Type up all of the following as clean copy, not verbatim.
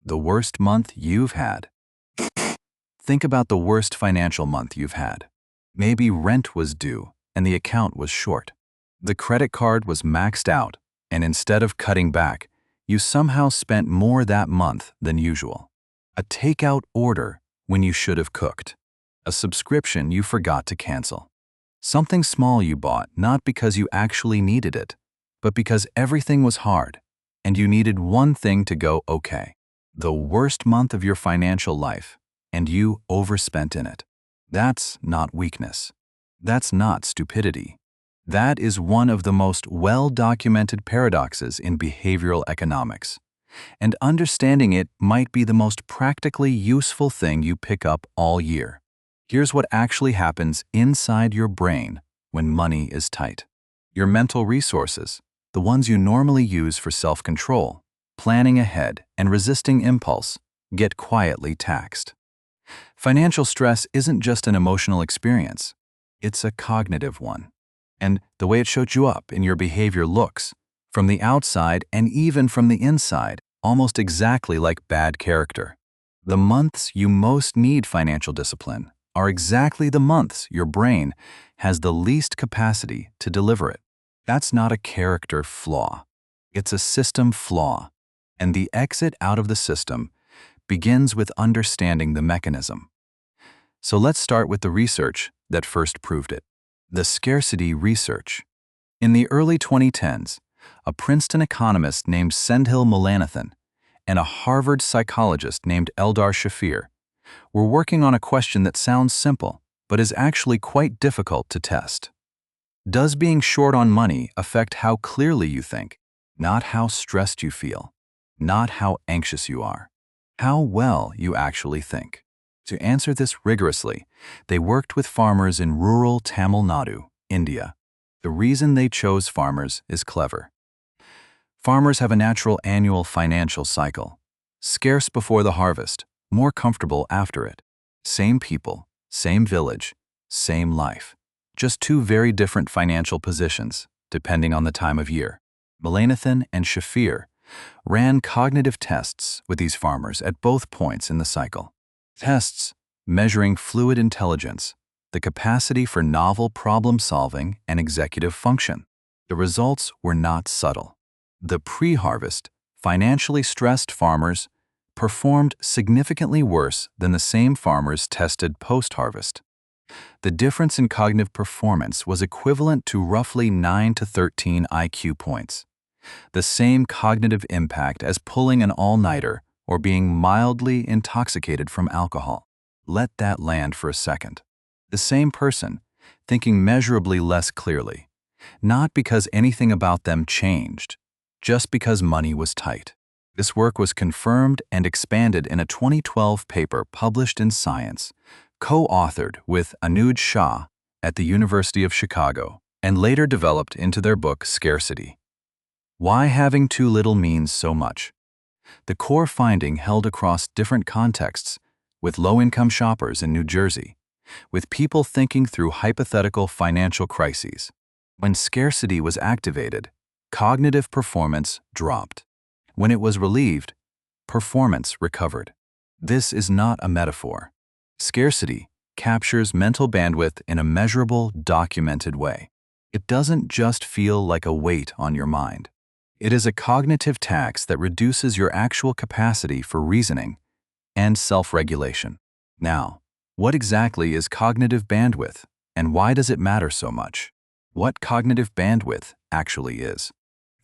The worst month you've had. Think about the worst financial month you've had. Maybe rent was due and the account was short. The credit card was maxed out, and instead of cutting back, you somehow spent more that month than usual. A takeout order when you should have cooked. A subscription you forgot to cancel. Something small you bought not because you actually needed it, but because everything was hard and you needed one thing to go okay. The worst month of your financial life, and you overspent in it. That's not weakness. That's not stupidity. That is one of the most well-documented paradoxes in behavioral economics. And understanding it might be the most practically useful thing you pick up all year. Here's what actually happens inside your brain when money is tight. Your mental resources, the ones you normally use for self-control, planning ahead, and resisting impulse, get quietly taxed. Financial stress isn't just an emotional experience, it's a cognitive one. And the way it shows you up in your behavior looks, from the outside and even from the inside, almost exactly like bad character. The months you most need financial discipline are exactly the months your brain has the least capacity to deliver it. That's not a character flaw. It's a system flaw. And the exit out of the system begins with understanding the mechanism. So let's start with the research that first proved it. The Scarcity Research. In the early 2010s, a Princeton economist named Mullainathan and a Harvard psychologist named Shafir were working on a question that sounds simple, but is actually quite difficult to test. Does being short on money affect how clearly you think, not how stressed you feel, not how anxious you are, how well you actually think? To answer this rigorously, they worked with farmers in rural Tamil Nadu, India. The reason they chose farmers is clever. Farmers have a natural annual financial cycle. Scarce before the harvest, more comfortable after it. Same people, same village, same life. Just two very different financial positions, depending on the time of year. Mullainathan and Shafir ran cognitive tests with these farmers at both points in the cycle. Tests measuring fluid intelligence, the capacity for novel problem-solving and executive function. The results were not subtle. The pre-harvest, financially stressed farmers performed significantly worse than the same farmers tested post-harvest. The difference in cognitive performance was equivalent to roughly 9 to 13 IQ points. The same cognitive impact as pulling an all-nighter or being mildly intoxicated from alcohol. Let that land for a second. The same person, thinking measurably less clearly, not because anything about them changed, just because money was tight. This work was confirmed and expanded in a 2012 paper published in Science, co-authored with Anuj Shah at the University of Chicago, and later developed into their book Scarcity. Why having too little means so much. The core finding held across different contexts, with low-income shoppers in New Jersey, with people thinking through hypothetical financial crises. When scarcity was activated, cognitive performance dropped. When it was relieved, performance recovered. This is not a metaphor. Scarcity captures mental bandwidth in a measurable, documented way. It doesn't just feel like a weight on your mind. It is a cognitive tax that reduces your actual capacity for reasoning and self-regulation. Now, what exactly is cognitive bandwidth, and why does it matter so much? What cognitive bandwidth actually is.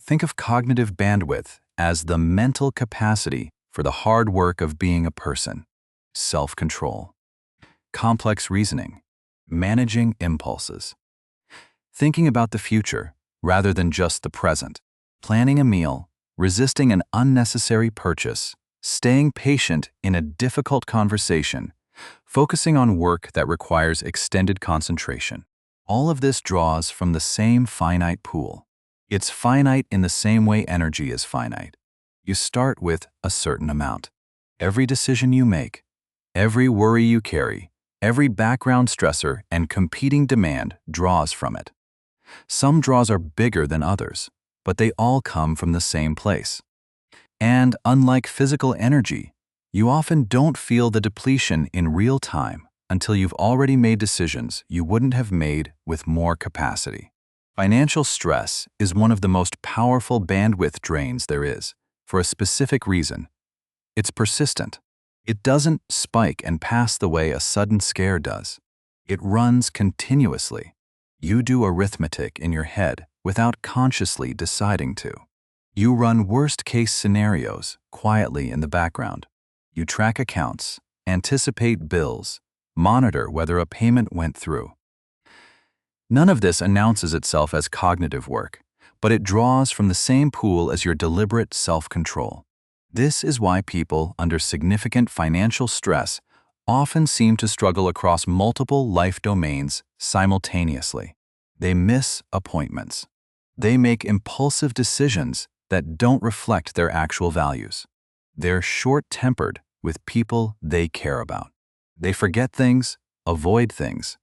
Think of cognitive bandwidth as the mental capacity for the hard work of being a person. Self-control. Complex reasoning. Managing impulses. Thinking about the future rather than just the present. Planning a meal, resisting an unnecessary purchase, staying patient in a difficult conversation, focusing on work that requires extended concentration. All of this draws from the same finite pool. It's finite in the same way energy is finite. You start with a certain amount. Every decision you make, every worry you carry, every background stressor and competing demand draws from it. Some draws are bigger than others, but they all come from the same place. And unlike physical energy, you often don't feel the depletion in real time until you've already made decisions you wouldn't have made with more capacity. Financial stress is one of the most powerful bandwidth drains there is, for a specific reason. It's persistent. It doesn't spike and pass the way a sudden scare does. It runs continuously. You do arithmetic in your head without consciously deciding to. You run worst-case scenarios quietly in the background. You track accounts, anticipate bills, monitor whether a payment went through. None of this announces itself as cognitive work, but it draws from the same pool as your deliberate self-control. This is why people under significant financial stress often seem to struggle across multiple life domains simultaneously. They miss appointments. They make impulsive decisions that don't reflect their actual values. They're short-tempered with people they care about. They forget things, avoid things,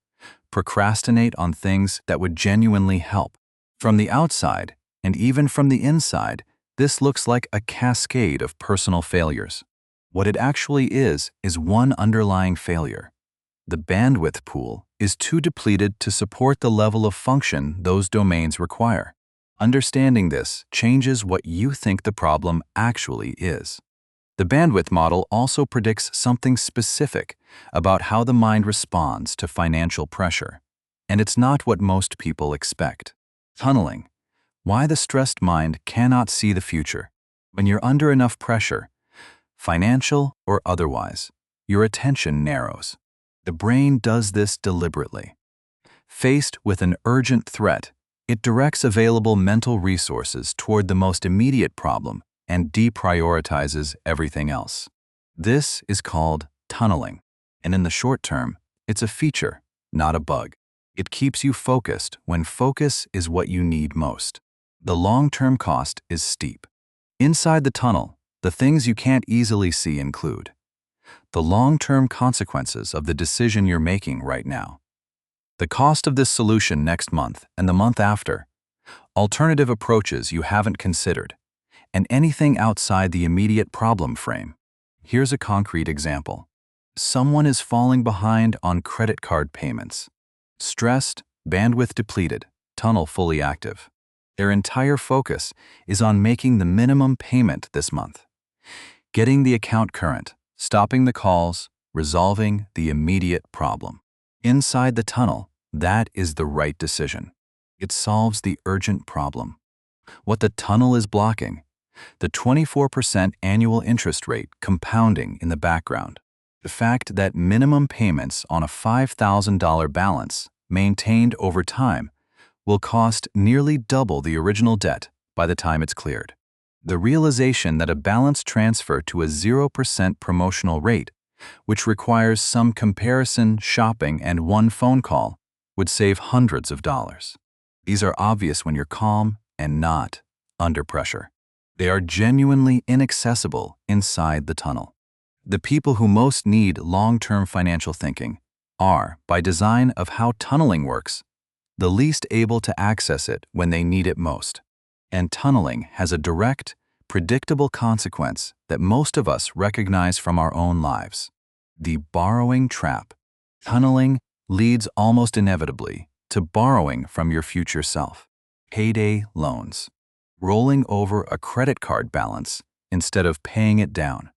procrastinate on things that would genuinely help. From the outside, and even from the inside, this looks like a cascade of personal failures. What it actually is one underlying failure. The bandwidth pool is too depleted to support the level of function those domains require. Understanding this changes what you think the problem actually is. The bandwidth model also predicts something specific about how the mind responds to financial pressure, and it's not what most people expect. Tunneling. Why the stressed mind cannot see the future. When you're under enough pressure, financial or otherwise, your attention narrows. The brain does this deliberately. Faced with an urgent threat, it directs available mental resources toward the most immediate problem and deprioritizes everything else. This is called tunneling, and in the short term, it's a feature, not a bug. It keeps you focused when focus is what you need most. The long-term cost is steep. Inside the tunnel, the things you can't easily see include the long-term consequences of the decision you're making right now, the cost of this solution next month and the month after, alternative approaches you haven't considered, and anything outside the immediate problem frame. Here's a concrete example. Someone is falling behind on credit card payments. Stressed, bandwidth depleted, tunnel fully active. Their entire focus is on making the minimum payment this month, getting the account current, stopping the calls, resolving the immediate problem. Inside the tunnel, that is the right decision. It solves the urgent problem. What the tunnel is blocking, the 24% annual interest rate compounding in the background. The fact that minimum payments on a $5,000 balance maintained over time will cost nearly double the original debt by the time it's cleared. The realization that a balance transfer to a 0% promotional rate, which requires some comparison, shopping, and one phone call, would save hundreds of dollars. These are obvious when you're calm and not under pressure. They are genuinely inaccessible inside the tunnel. The people who most need long-term financial thinking are, by design of how tunneling works, the least able to access it when they need it most. And tunneling has a direct, predictable consequence that most of us recognize from our own lives. The borrowing trap. Tunneling leads almost inevitably to borrowing from your future self. Payday loans. Rolling over a credit card balance instead of paying it down.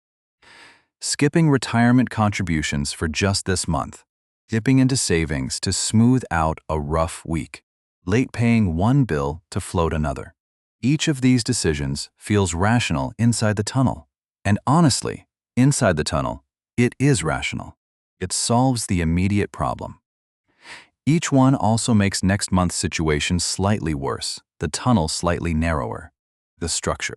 Skipping retirement contributions for just this month. Dipping into savings to smooth out a rough week. Late paying one bill to float another. Each of these decisions feels rational inside the tunnel. And honestly, inside the tunnel, it is rational. It solves the immediate problem. Each one also makes next month's situation slightly worse, the tunnel slightly narrower. The structure.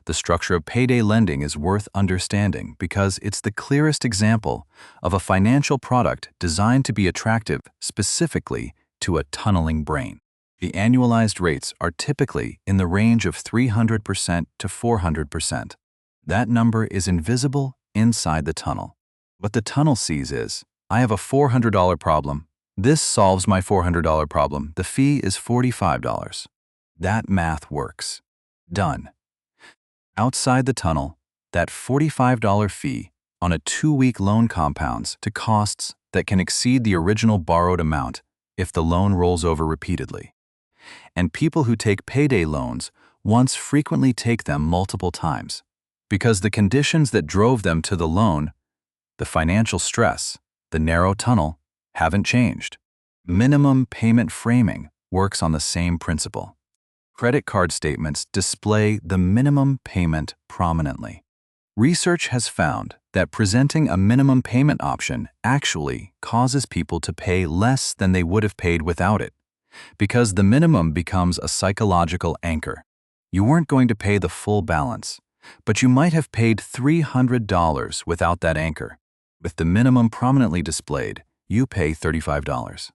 The structure of payday lending is worth understanding because it's the clearest example of a financial product designed to be attractive specifically to a tunneling brain. The annualized rates are typically in the range of 300% to 400%. That number is invisible inside the tunnel. What the tunnel sees is, I have a $400 problem. This solves my $400 problem. The fee is $45. That math works. Done. Outside the tunnel, that $45 fee on a 2-week loan compounds to costs that can exceed the original borrowed amount if the loan rolls over repeatedly. And people who take payday loans once frequently take them multiple times, because the conditions that drove them to the loan, the financial stress, the narrow tunnel, haven't changed. Minimum payment framing works on the same principle. Credit card statements display the minimum payment prominently. Research has found that presenting a minimum payment option actually causes people to pay less than they would have paid without it, because the minimum becomes a psychological anchor. You weren't going to pay the full balance, but you might have paid $300 without that anchor. With the minimum prominently displayed, you pay $35.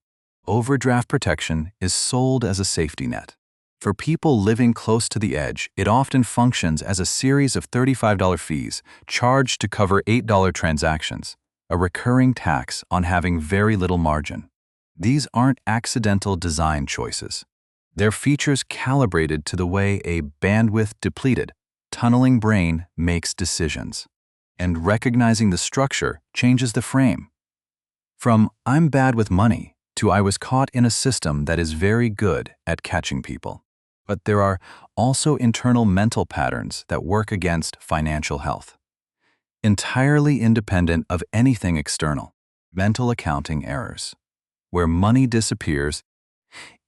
Overdraft protection is sold as a safety net. For people living close to the edge, it often functions as a series of $35 fees charged to cover $8 transactions, a recurring tax on having very little margin. These aren't accidental design choices. They're features calibrated to the way a bandwidth-depleted, tunneling brain makes decisions. And recognizing the structure changes the frame. From "I'm bad with money" to "I was caught in a system that is very good at catching people." But there are also internal mental patterns that work against financial health. Entirely independent of anything external, mental accounting errors, where money disappears.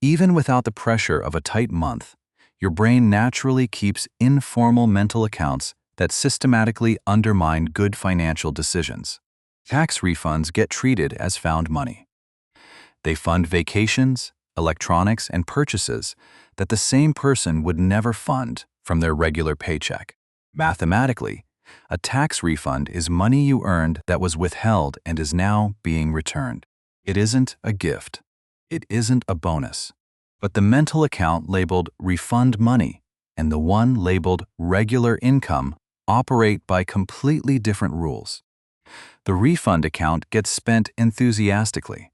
Even without the pressure of a tight month, your brain naturally keeps informal mental accounts that systematically undermine good financial decisions. Tax refunds get treated as found money. They fund vacations, electronics, and purchases that the same person would never fund from their regular paycheck. Mathematically, a tax refund is money you earned that was withheld and is now being returned. It isn't a gift. It isn't a bonus. But the mental account labeled refund money and the one labeled regular income operate by completely different rules. The refund account gets spent enthusiastically.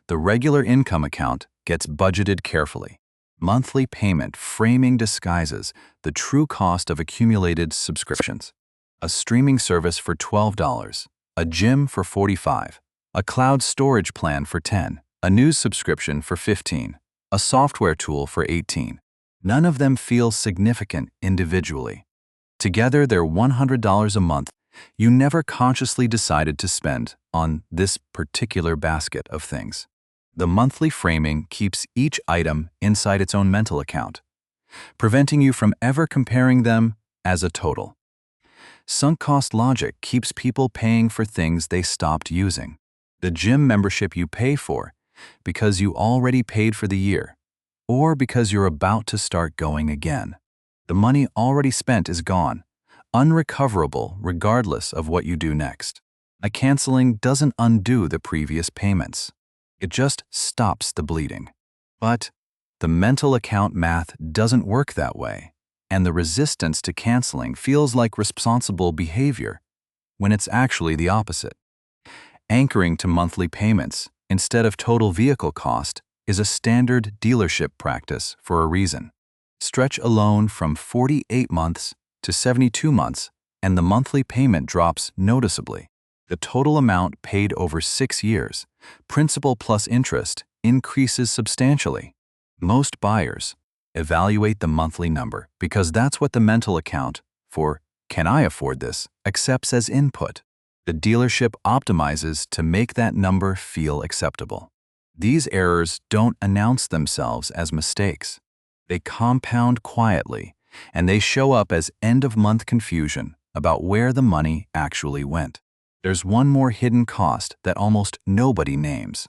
The regular income account gets budgeted carefully. Monthly payment framing disguises the true cost of accumulated subscriptions. A streaming service for $12, a gym for $45, a cloud storage plan for $10, a news subscription for $15, a software tool for $18. None of them feel significant individually. Together, they're $100 a month you never consciously decided to spend on this particular basket of things. The monthly framing keeps each item inside its own mental account, preventing you from ever comparing them as a total. Sunk cost logic keeps people paying for things they stopped using. The gym membership you pay for because you already paid for the year, or because you're about to start going again. The money already spent is gone, unrecoverable regardless of what you do next. A canceling doesn't undo the previous payments. It just stops the bleeding. But the mental account math doesn't work that way, and the resistance to canceling feels like responsible behavior when it's actually the opposite. Anchoring to monthly payments instead of total vehicle cost is a standard dealership practice for a reason. Stretch a loan from 48 months to 72 months, and the monthly payment drops noticeably. The total amount paid over 6 years, principal plus interest, increases substantially. Most buyers evaluate the monthly number because that's what the mental account for "can I afford this" accepts as input. The dealership optimizes to make that number feel acceptable. These errors don't announce themselves as mistakes. They compound quietly, and they show up as end-of-month confusion about where the money actually went. There's one more hidden cost that almost nobody names: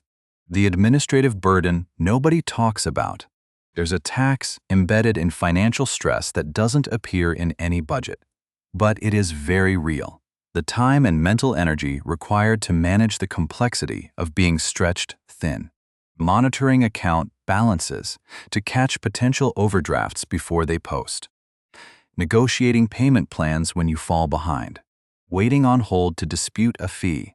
the administrative burden nobody talks about. There's a tax embedded in financial stress that doesn't appear in any budget, but it is very real. The time and mental energy required to manage the complexity of being stretched thin. Monitoring account balances to catch potential overdrafts before they post. Negotiating payment plans when you fall behind. Waiting on hold to dispute a fee.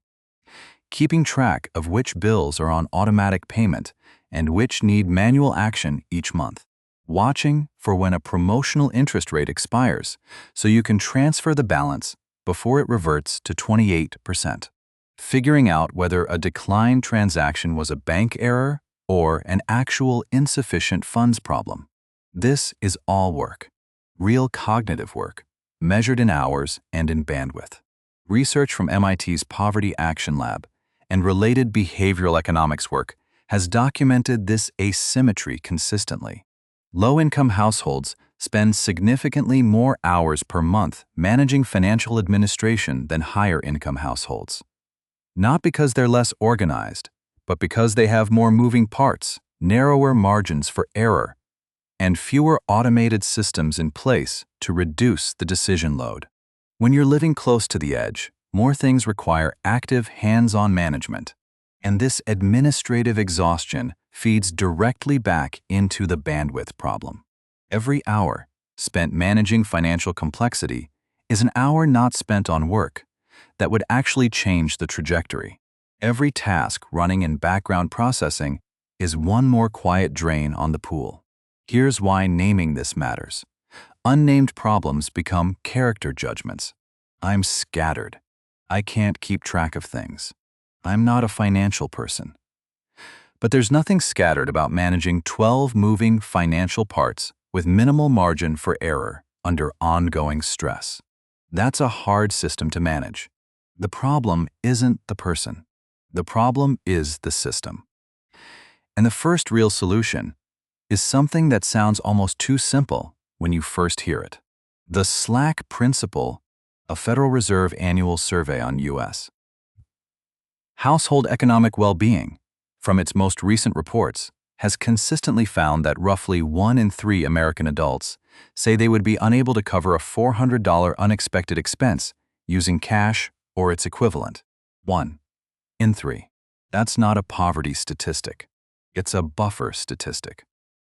Keeping track of which bills are on automatic payment and which need manual action each month. watching for when a promotional interest rate expires so you can transfer the balance before it reverts to 28%. Figuring out whether a declined transaction was a bank error or an actual insufficient funds problem. This is all work, real cognitive work, measured in hours and in bandwidth. Research from MIT's Poverty Action Lab and related behavioral economics work has documented this asymmetry consistently. Low-income households spend significantly more hours per month managing financial administration than higher-income households. Not because they're less organized, but because they have more moving parts, narrower margins for error, and fewer automated systems in place to reduce the decision load. When you're living close to the edge, more things require active hands-on management, and this administrative exhaustion feeds directly back into the bandwidth problem. Every hour spent managing financial complexity is an hour not spent on work that would actually change the trajectory. Every task running in background processing is one more quiet drain on the pool. Here's why naming this matters. Unnamed problems become character judgments. I'm scattered. I can't keep track of things. I'm not a financial person. But there's nothing scattered about managing 12 moving financial parts with minimal margin for error under ongoing stress. That's a hard system to manage. The problem isn't the person. The problem is the system. And the first real solution is something that sounds almost too simple when you first hear it. The Slack Principle, a Federal Reserve annual survey on U.S. household economic well-being, from its most recent reports, has consistently found that roughly 1 in 3 American adults say they would be unable to cover a $400 unexpected expense using cash or its equivalent. 1 in 3. That's not a poverty statistic. It's a buffer statistic.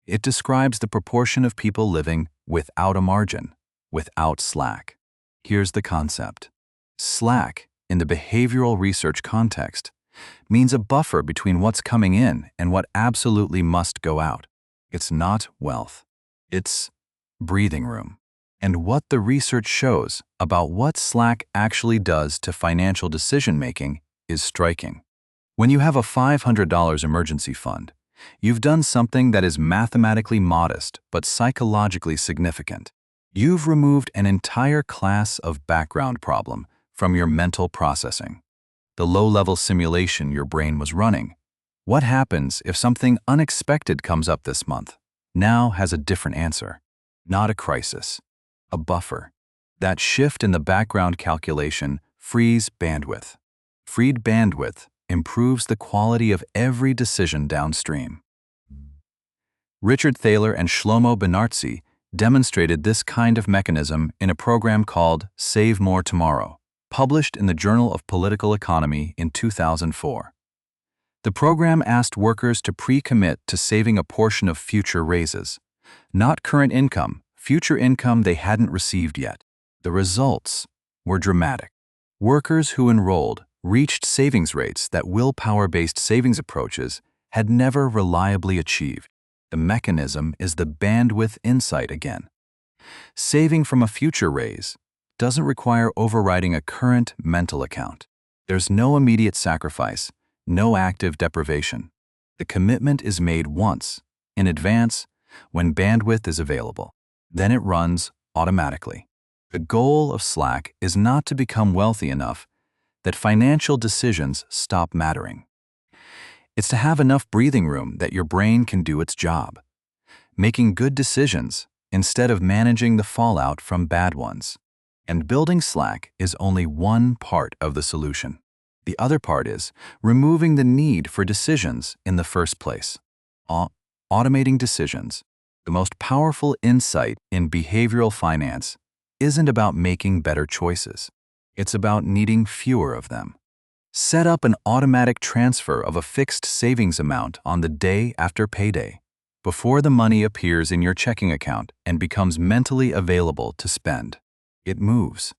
It describes the proportion of people living without a margin, without slack. Here's the concept. Slack, in the behavioral research context, means a buffer between what's coming in and what absolutely must go out. It's not wealth. It's breathing room. And what the research shows about what slack actually does to financial decision-making is striking. When you have a $500 emergency fund, you've done something that is mathematically modest but psychologically significant. You've removed an entire class of background problem from your mental processing. The low-level simulation your brain was running. What happens if something unexpected comes up this month? Now has a different answer. Not a crisis, a buffer. That shift in the background calculation frees bandwidth. Freed bandwidth improves the quality of every decision downstream. Richard Thaler and Shlomo Benartzi demonstrated this kind of mechanism in a program called Save More Tomorrow, published in the Journal of Political Economy in 2004. The program asked workers to pre-commit to saving a portion of future raises, not current income, future income they hadn't received yet. The results were dramatic. Workers who enrolled reached savings rates that willpower-based savings approaches had never reliably achieved. The mechanism is the bandwidth insight again. Saving from a future raise doesn't require overriding a current mental account. There's no immediate sacrifice, no active deprivation. The commitment is made once, in advance, when bandwidth is available. Then it runs automatically. The goal of Slack is not to become wealthy enough that financial decisions stop mattering. It's to have enough breathing room that your brain can do its job, making good decisions instead of managing the fallout from bad ones. And building Slack is only one part of the solution. The other part is removing the need for decisions in the first place. Automating decisions. The most powerful insight in behavioral finance isn't about making better choices. It's about needing fewer of them. Set up an automatic transfer of a fixed savings amount on the day after payday, before the money appears in your checking account and becomes mentally available to spend. It moves.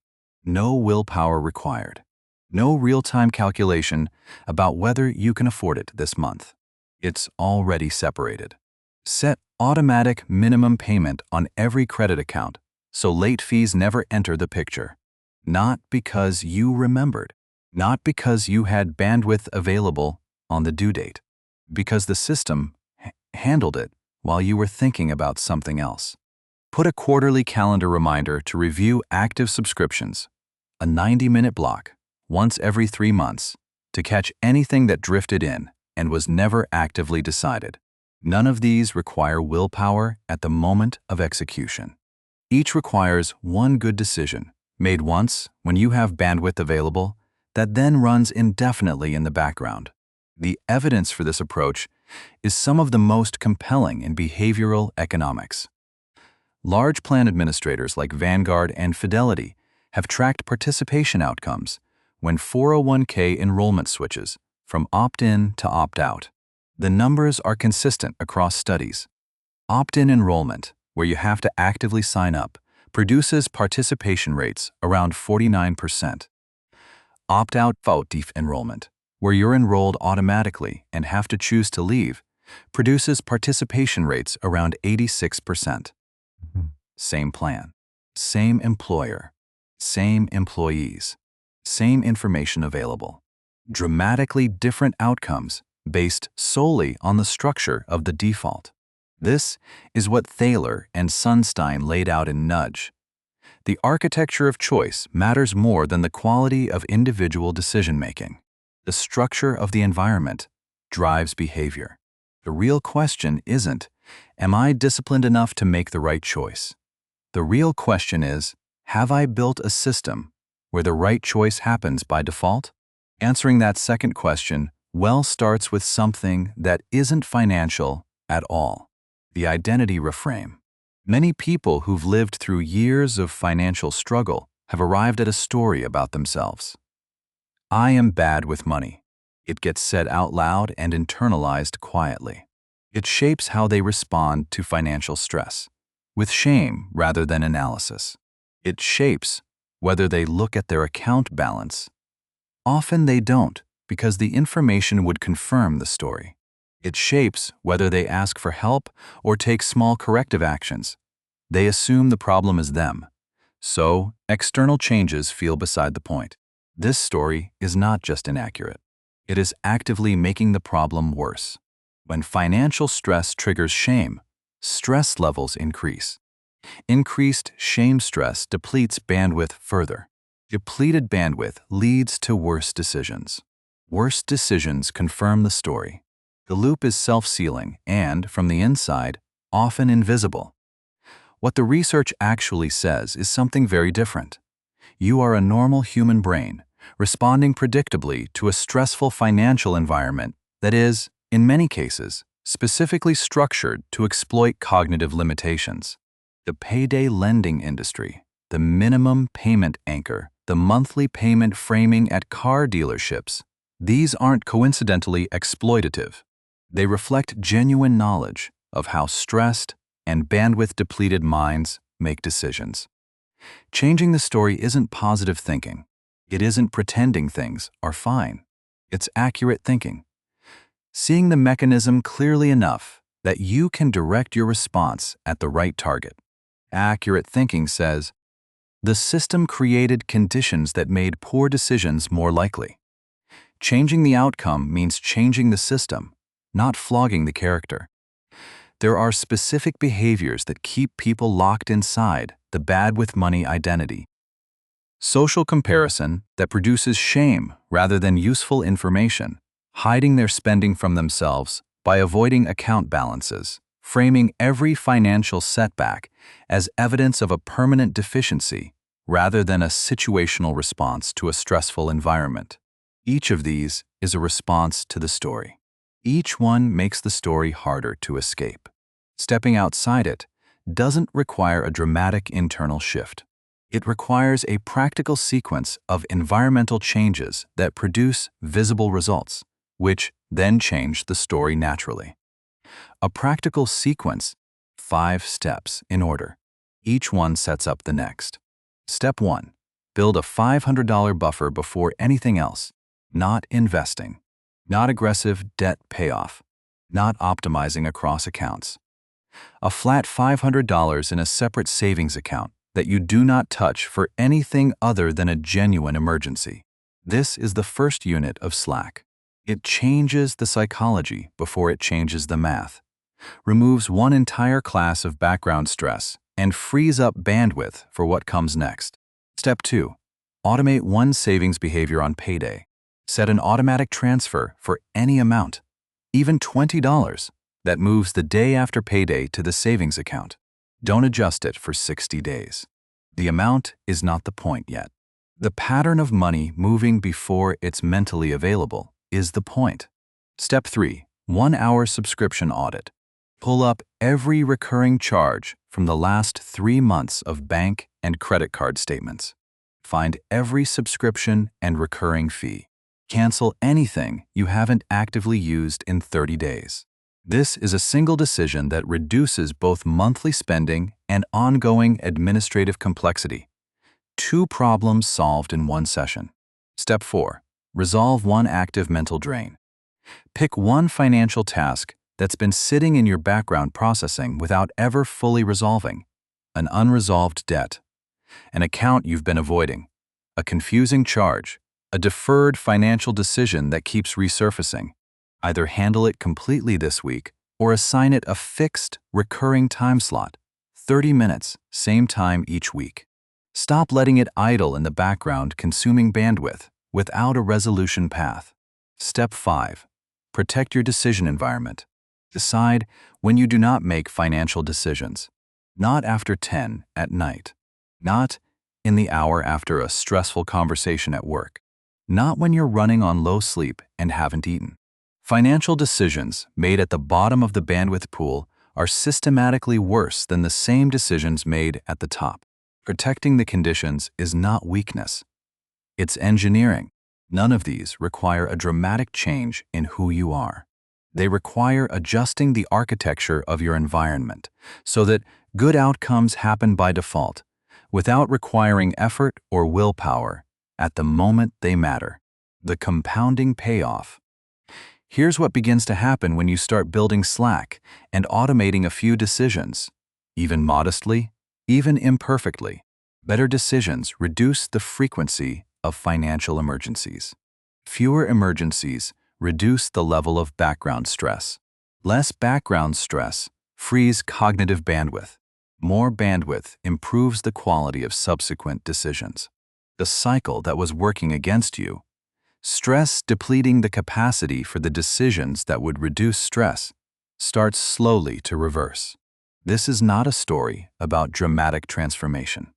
No willpower required. No real-time calculation about whether you can afford it this month. It's already separated. Set automatic minimum payment on every credit account so late fees never enter the picture. Not because you remembered, not because you had bandwidth available on the due date, because the system handled it while you were thinking about something else. Put a quarterly calendar reminder to review active subscriptions, a 90-minute block, once every 3 months, to catch anything that drifted in and was never actively decided. None of these require willpower at the moment of execution. Each requires one good decision, made once when you have bandwidth available, that then runs indefinitely in the background. The evidence for this approach is some of the most compelling in behavioral economics. Large plan administrators like Vanguard and Fidelity have tracked participation outcomes when 401k enrollment switches from opt-in to opt-out. The numbers are consistent across studies. Opt-in enrollment, where you have to actively sign up, produces participation rates around 49%. Opt-out enrollment, where you're enrolled automatically and have to choose to leave, produces participation rates around 86%. Same plan, same employer, same employees, same information available. Dramatically different outcomes based solely on the structure of the default. This is what Thaler and Sunstein laid out in Nudge. The architecture of choice matters more than the quality of individual decision-making. The structure of the environment drives behavior. The real question isn't, am I disciplined enough to make the right choice? The real question is, have I built a system where the right choice happens by default? Answering that second question starts with something that isn't financial at all: the identity reframe. Many people who've lived through years of financial struggle have arrived at a story about themselves. I am bad with money. It gets said out loud and internalized quietly. It shapes how they respond to financial stress, with shame rather than analysis. It shapes whether they look at their account balance. Often they don't, because the information would confirm the story. It shapes whether they ask for help or take small corrective actions. They assume the problem is them, so external changes feel beside the point. This story is not just inaccurate. It is actively making the problem worse. When financial stress triggers shame, stress levels increase. Increased shame stress depletes bandwidth further. Depleted bandwidth leads to worse decisions. Worse decisions confirm the story. The loop is self-sealing and, from the inside, often invisible. What the research actually says is something very different. You are a normal human brain, responding predictably to a stressful financial environment that is, in many cases, specifically structured to exploit cognitive limitations. The payday lending industry, the minimum payment anchor, the monthly payment framing at car dealerships, these aren't coincidentally exploitative. They reflect genuine knowledge of how stressed and bandwidth-depleted minds make decisions. Changing the story isn't positive thinking. It isn't pretending things are fine. It's accurate thinking. Seeing the mechanism clearly enough that you can direct your response at the right target. Accurate thinking says, the system created conditions that made poor decisions more likely. Changing the outcome means changing the system, not flogging the character. There are specific behaviors that keep people locked inside the bad with money identity. Social comparison that produces shame rather than useful information, hiding their spending from themselves by avoiding account balances, framing every financial setback as evidence of a permanent deficiency rather than a situational response to a stressful environment. Each of these is a response to the story. Each one makes the story harder to escape. Stepping outside it doesn't require a dramatic internal shift. It requires a practical sequence of environmental changes that produce visible results, which then change the story naturally. A practical sequence, 5 steps in order. Each one sets up the next. Step 1. Build a $500 buffer before anything else. Not investing. Not aggressive debt payoff. Not optimizing across accounts. A flat $500 in a separate savings account that you do not touch for anything other than a genuine emergency. This is the first unit of Slack. It changes the psychology before it changes the math, removes one entire class of background stress, and frees up bandwidth for what comes next. Step 2. Automate one savings behavior on payday. Set an automatic transfer for any amount, even $20, that moves the day after payday to the savings account. Don't adjust it for 60 days. The amount is not the point yet. The pattern of money moving before it's mentally available is the point. Step 3. 1-hour subscription audit. Pull up every recurring charge from the last 3 months of bank and credit card statements. Find every subscription and recurring fee. Cancel anything you haven't actively used in 30 days. This is a single decision that reduces both monthly spending and ongoing administrative complexity. 2 problems solved in one session. Step 4. Resolve one active mental drain. Pick one financial task that's been sitting in your background processing without ever fully resolving. An unresolved debt, an account you've been avoiding, a confusing charge, a deferred financial decision that keeps resurfacing. Either handle it completely this week or assign it a fixed, recurring time slot, 30 minutes, same time each week. Stop letting it idle in the background, consuming bandwidth without a resolution path. Step 5. Protect your decision environment. Decide when you do not make financial decisions. Not after 10 at night. Not in the hour after a stressful conversation at work. Not when you're running on low sleep and haven't eaten. Financial decisions made at the bottom of the bandwidth pool are systematically worse than the same decisions made at the top. Protecting the conditions is not weakness. It's engineering. None of these require a dramatic change in who you are. They require adjusting the architecture of your environment so that good outcomes happen by default, without requiring effort or willpower at the moment they matter. The compounding payoff. Here's what begins to happen when you start building Slack and automating a few decisions, even modestly, even imperfectly. Better decisions reduce the frequency of financial emergencies. Fewer emergencies reduce the level of background stress. Less background stress frees cognitive bandwidth. More bandwidth improves the quality of subsequent decisions. The cycle that was working against you, stress depleting the capacity for the decisions that would reduce stress, starts slowly to reverse. This is not a story about dramatic transformation.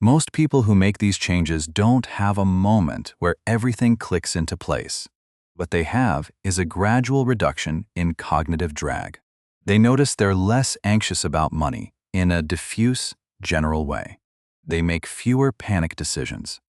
Most people who make these changes don't have a moment where everything clicks into place. What they have is a gradual reduction in cognitive drag. They notice they're less anxious about money in a diffuse, general way. They make fewer panic decisions.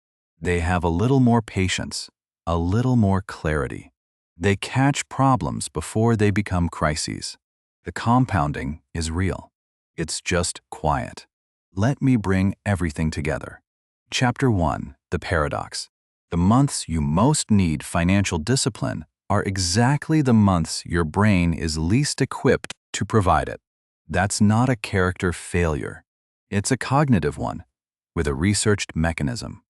They have a little more patience, a little more clarity. They catch problems before they become crises. The compounding is real. It's just quiet. Let me bring everything together. Chapter 1. The Paradox. The months you most need financial discipline are exactly the months your brain is least equipped to provide it. That's not a character failure. It's a cognitive one, with a researched mechanism.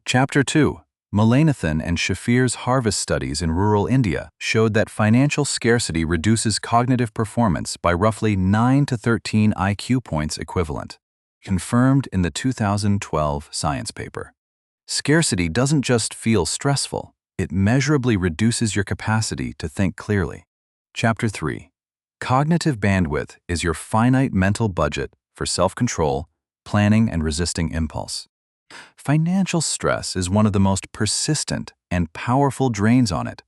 Chapter 2. Mullainathan and Shafir's harvest studies in rural India showed that financial scarcity reduces cognitive performance by roughly 9 to 13 IQ points equivalent, confirmed in the 2012 science paper. Scarcity doesn't just feel stressful, it measurably reduces your capacity to think clearly. Chapter 3. Cognitive bandwidth is your finite mental budget for self-control, planning, and resisting impulse. Financial stress is one of the most persistent and powerful drains on it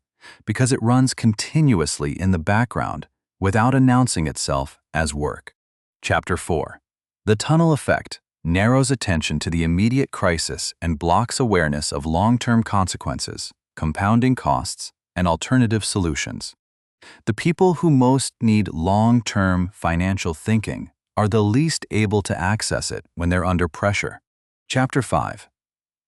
because it runs continuously in the background without announcing itself as work. Chapter 4. The tunnel effect narrows attention to the immediate crisis and blocks awareness of long-term consequences, compounding costs, and alternative solutions. The people who most need long-term financial thinking are the least able to access it when they're under pressure. Chapter 5.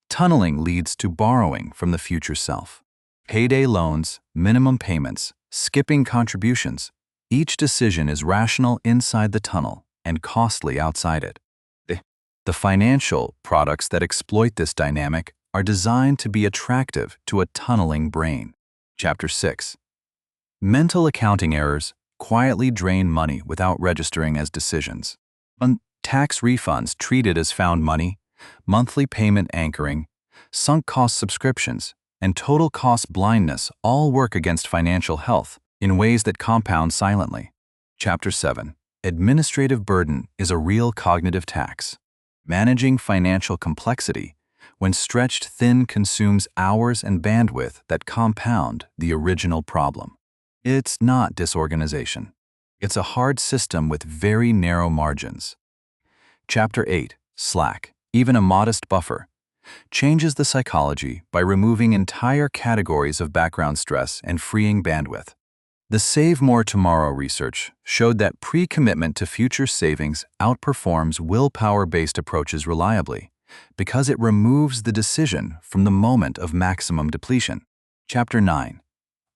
Tunneling leads to borrowing from the future self. Payday loans, minimum payments, skipping contributions, Each decision is rational inside the tunnel and costly outside it. The financial products that exploit this dynamic are designed to be attractive to a tunneling brain. Chapter 6. Mental accounting errors quietly drain money without registering as decisions. Tax refunds treated as found money, monthly payment anchoring, sunk cost subscriptions, and total cost blindness all work against financial health in ways that compound silently. Chapter 7. Administrative burden is a real cognitive tax. Managing financial complexity, when stretched thin, consumes hours and bandwidth that compound the original problem. It's not disorganization. It's a hard system with very narrow margins. Chapter 8. Slack, even a modest buffer, changes the psychology by removing entire categories of background stress and freeing bandwidth. The Save More Tomorrow research showed that pre-commitment to future savings outperforms willpower-based approaches reliably because it removes the decision from the moment of maximum depletion. Chapter 9.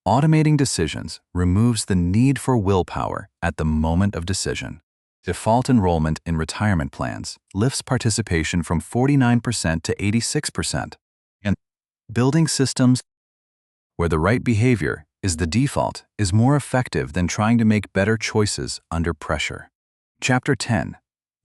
Automating decisions removes the need for willpower at the moment of decision. Default enrollment in retirement plans lifts participation from 49% to 86%. And building systems where the right behavior is the default is more effective than trying to make better choices under pressure. Chapter 10.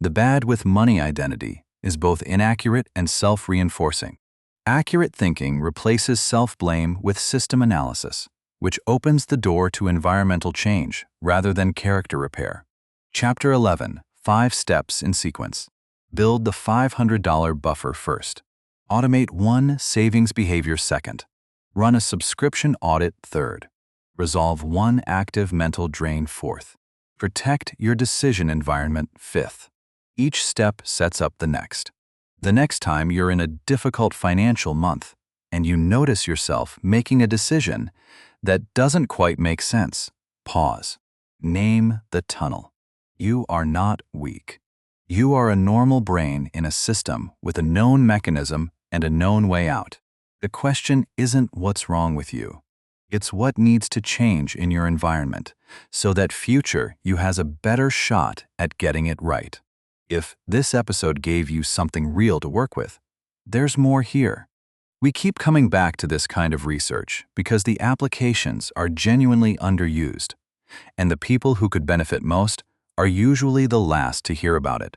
The bad with money identity is both inaccurate and self-reinforcing. Accurate thinking replaces self-blame with system analysis, which opens the door to environmental change rather than character repair. Chapter 11. 5 steps in sequence. Build the $500 buffer first. Automate one savings behavior second. Run a subscription audit third. Resolve one active mental drain fourth. Protect your decision environment fifth. Each step sets up the next. The next time you're in a difficult financial month and you notice yourself making a decision that doesn't quite make sense, pause. Name the tunnel. You are not weak. You are a normal brain in a system with a known mechanism and a known way out. The question isn't what's wrong with you. It's what needs to change in your environment so that future you has a better shot at getting it right. If this episode gave you something real to work with, there's more here. We keep coming back to this kind of research because the applications are genuinely underused, and the people who could benefit most are usually the last to hear about it.